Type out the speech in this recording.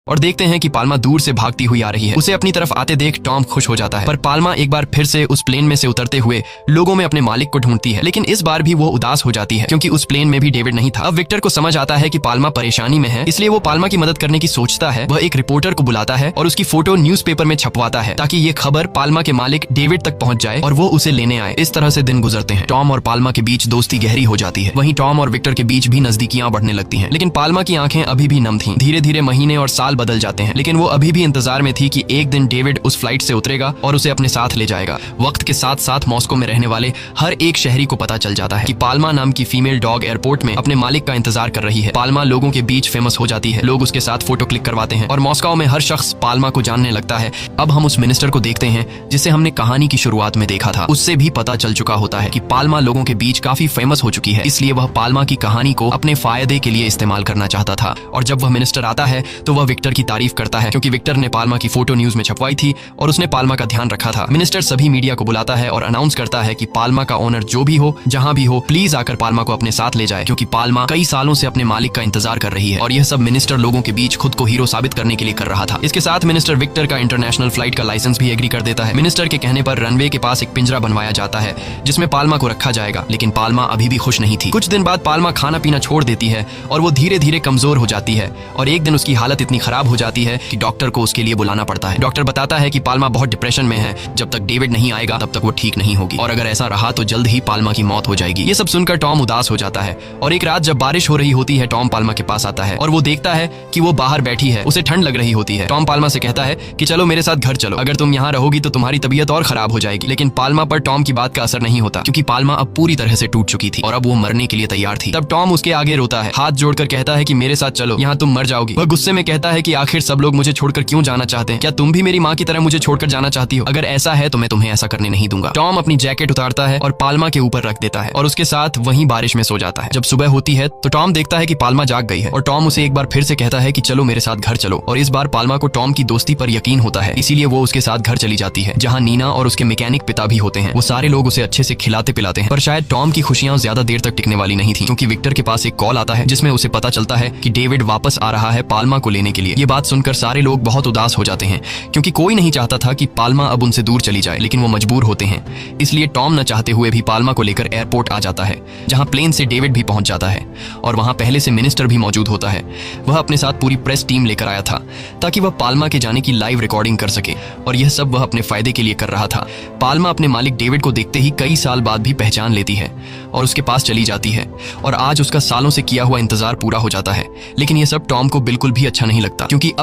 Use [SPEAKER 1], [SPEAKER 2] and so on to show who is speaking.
[SPEAKER 1] और देखते हैं कि पाल्मा दूर से भागती हुई आ रही है। उसे अपनी तरफ आते देख टॉम खुश हो जाता है, पर पाल्मा एक बार फिर से उस प्लेन में से उतरते हुए लोगों में अपने मालिक को ढूंढती है। लेकिन इस बार भी वो उदास हो जाती है क्योंकि उस प्लेन में भी डेविड नहीं था। अब विक्टर को समझ आता है कि पाल्मा परेशानी में है, इसलिए वो पाल्मा की मदद करने की सोचता है। वह एक रिपोर्टर को बुलाता है और उसकी फोटो न्यूज़पेपर में छपवाता है ताकि ये खबर पाल्मा के मालिक डेविड तक पहुंच जाए और वो उसे लेने आए। इस तरह से दिन गुजरते हैं। टॉम और पाल्मा के बीच दोस्ती गहरी हो जाती है। वहीं टॉम और विक्टर के बीच भी नजदीकियां बढ़ने लगती हैं। लेकिन पाल्मा की आंखें अभी भी नम थीं। धीरे धीरे महीने और साल बदल जाते हैं, लेकिन वो अभी भी इंतजार में थी कि एक दिन डेविड उस फ्लाइट से उतरेगा और उसे अपने साथ ले जाएगा। वक्त के साथ साथ मॉस्को में रहने वाले हर एक शहरी को पता चल जाता है कि पाल्मा नाम की फीमेल डॉग एयरपोर्ट में अपने मालिक का इंतजार कर रही है। पाल्मा लोगों के बीच फेमस हो जाती है। लोग उसके साथ फोटो क्लिक करवाते हैं और मॉस्को में हर शख्स पाल्मा को जानने लगता है। अब हम उस मिनिस्टर को देखते हैं जिसे हमने कहानी की शुरुआत में देखा था। उससे भी पता चल चुका होता है कि पाल्मा लोगों के बीच काफी फेमस हो चुकी है, इसलिए वह पाल्मा की कहानी को अपने फायदे के लिए इस्तेमाल करना चाहता था। और जब वह मिनिस्टर आता है तो वह विक्टर की तारीफ करता है क्योंकि विक्टर ने पाल्मा की फोटो न्यूज में छपवाई थी और उसने पाल्मा का ध्यान रखा था। मिनिस्टर सभी मीडिया को बुलाता है और अनाउंस करता है कि पाल्मा का ओनर जो भी हो, जहां भी हो, प्लीज आकर पाल्मा को अपने साथ ले जाए क्योंकि पाल्मा कई सालों से अपने मालिक का इंतजार कर रही है। और यह सब मिनिस्टर लोगों के बीच खुद को हीरो साबित करने के लिए कर रहा था। इसके साथ मिनिस्टर विक्टर का इंटरनेशनल फ्लाइट का लाइसेंस भी एग्री कर देता है। मिनिस्टर के कहने पर रनवे के पास एक पिंजरा बनवाया जाता है जिसमें पाल्मा को रखा जाएगा, लेकिन पाल्मा अभी भी खुश नहीं थी। कुछ दिन बाद पाल्मा खाना पीना छोड़ देती है और वो धीरे धीरे कमजोर हो जाती है और एक दिन उसकी हालत इतनी खराब हो जाती है कि डॉक्टर को उसके लिए बुलाना पड़ता है। डॉक्टर बताता है कि पाल्मा बहुत डिप्रेशन में है, जब तक डेविड नहीं आएगा तब तक वो ठीक नहीं होगी और अगर ऐसा रहा तो जल्द ही पाल्मा की मौत हो जाएगी। ये सब सुनकर टॉम उदास हो जाता है और एक रात जब बारिश हो रही होती है, टॉम पाल्मा के पास आता है और वो देखता है कि वो बाहर बैठी है। उसे ठंड लग रही होती है। टॉम पाल्मा से कहता है कि चलो मेरे साथ घर चलो, अगर तुम यहाँ रहोगी तो तुम्हारी तबीयत और खराब हो जाएगी। लेकिन पाल्मा पर टॉम की बात का असर नहीं होता क्योंकि पाल्मा अब पूरी तरह से टूट चुकी थी और अब वो मरने के लिए तैयार थी। तब टॉम उसके आगे रोता है, हाथ जोड़कर कहता है कि मेरे साथ चलो, यहाँ तुम मर जाओगी। वह गुस्से में कहता है कि आखिर सब लोग मुझे छोड़कर क्यों जाना चाहते हैं? क्या तुम भी मेरी माँ की तरह मुझे छोड़कर जाना चाहती हो? अगर ऐसा है तो मैं तुम्हें ऐसा करने नहीं दूंगा। टॉम अपनी जैकेट उतारता है और पाल्मा के ऊपर रख देता है और उसके साथ वहीं बारिश में सो जाता है। जब सुबह होती है तो टॉम देखता है कि पाल्मा जाग गई है और टॉम उसे एक बार फिर से कहता है कि चलो मेरे साथ घर चलो। और इस बार पाल्मा को टॉम की दोस्ती पर यकीन होता है, इसीलिए वो उसके साथ घर चली जाती है जहाँ नीना और उसके मैकेनिक पिता भी होते हैं। वो सारे लोग उसे अच्छे से खिलाते पिलाते हैं। पर शायद टॉम की खुशियां ज्यादा देर तक टिकने वाली नहीं थी क्योंकि विक्टर के पास एक कॉल आता है जिसमें उसे पता चलता है कि डेविड वापस आ रहा है पाल्मा को लेने के लिए। ये बात सुनकर सारे लोग बहुत उदास हो जाते हैं क्योंकि कोई नहीं चाहता था कि पाल्मा अब उनसे दूर चली जाए, लेकिन वो मजबूर होते हैं। इसलिए टॉम न चाहते हुए भी पाल्मा को लेकर एयरपोर्ट आ जाता है जहां प्लेन से डेविड भी पहुंच जाता है और वहां पहले से मिनिस्टर भी मौजूद होता है। वह अपने साथ पूरी प्रेस टीम लेकर आया था ताकि वह पाल्मा के जाने की लाइव रिकॉर्डिंग कर सके और यह सब वह अपने फायदे के लिए कर रहा था। पाल्मा अपने मालिक डेविड को देखते ही कई साल बाद भी पहचान लेती है और उसके पास चली जाती है और आज उसका सालों से किया हुआ इंतजार पूरा हो जाता है। लेकिन यह सब टॉम को बिल्कुल भी अच्छा नहीं लगता क्योंकि